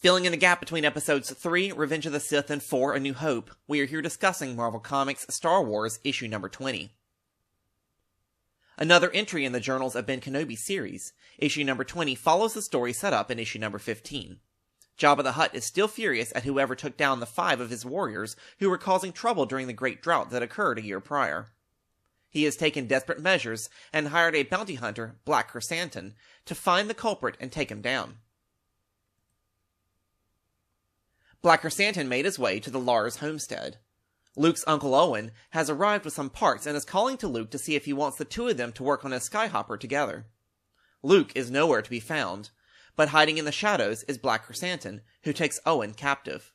Filling in the gap between episodes 3, Revenge of the Sith, and 4, A New Hope, we are here discussing Marvel Comics Star Wars issue number 20. Another entry in the Journals of Ben Kenobi series, issue number 20 follows the story set up in issue number 15. Jabba the Hutt is still furious at whoever took down the 5 of his warriors who were causing trouble during the Great Drought that occurred a year prior. He has taken desperate measures and hired a bounty hunter, Black Chrysanthemum, to find the culprit and take him down. Black Chrysanthemum made his way to the Lars homestead. Luke's Uncle Owen has arrived with some parts and is calling to Luke to see if he wants the two of them to work on his skyhopper together. Luke is nowhere to be found, but hiding in the shadows is Black Chrysanthemum, who takes Owen captive.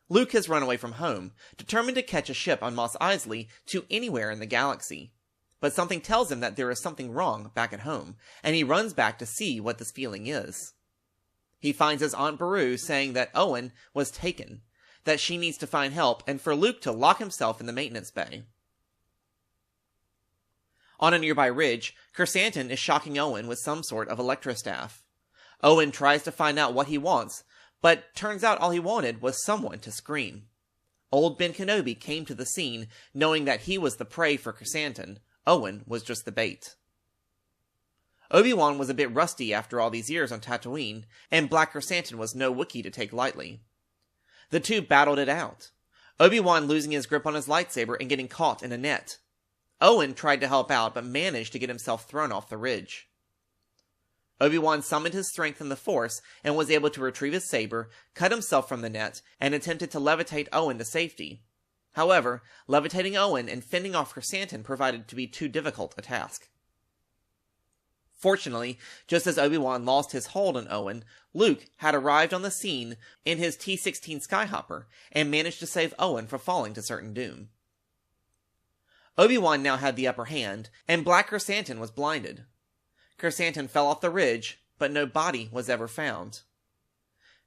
Luke has run away from home, determined to catch a ship on Mos Eisley to anywhere in the galaxy. But something tells him that there is something wrong back at home, and he runs back to see what this feeling is. He finds his Aunt Beru saying that Owen was taken, that she needs to find help, and for Luke to lock himself in the maintenance bay. On a nearby ridge, Chrysanthemum is shocking Owen with some sort of electrostaff. Owen tries to find out what he wants, but turns out all he wanted was someone to scream. Old Ben Kenobi came to the scene, knowing that he was the prey for Chrysanthemum. Owen was just the bait. Obi-Wan was a bit rusty after all these years on Tatooine, and Black Chrysanthemum was no Wookiee to take lightly. The two battled it out, Obi-Wan losing his grip on his lightsaber and getting caught in a net. Owen tried to help out, but managed to get himself thrown off the ridge. Obi-Wan summoned his strength in the Force and was able to retrieve his saber, cut himself from the net, and attempted to levitate Owen to safety. However, levitating Owen and fending off Chrysanthemum proved to be too difficult a task. Fortunately, just as Obi-Wan lost his hold on Owen, Luke had arrived on the scene in his T-16 Skyhopper and managed to save Owen from falling to certain doom. Obi-Wan now had the upper hand, and Black Chrysanthemum was blinded. Chrysanthemum fell off the ridge, but no body was ever found.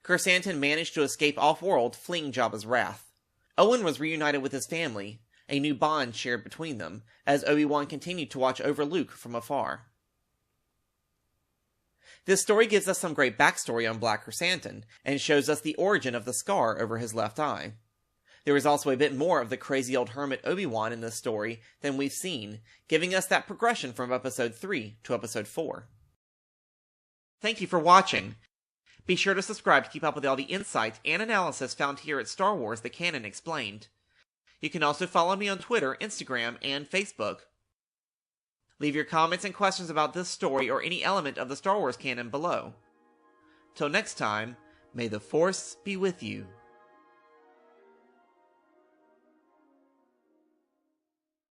Chrysanthemum managed to escape off-world, fleeing Jabba's wrath. Owen was reunited with his family, a new bond shared between them, as Obi-Wan continued to watch over Luke from afar. This story gives us some great backstory on Black Chrysanthemum, and shows us the origin of the scar over his left eye. There is also a bit more of the crazy old hermit Obi-Wan in this story than we've seen, giving us that progression from episode 3 to episode 4. Thank you for watching. Be sure to subscribe to keep up with all the insight and analysis found here at Star Wars The Canon Explained. You can also follow me on Twitter, Instagram, and Facebook. Leave your comments and questions about this story or any element of the Star Wars canon below. Till next time, may the Force be with you.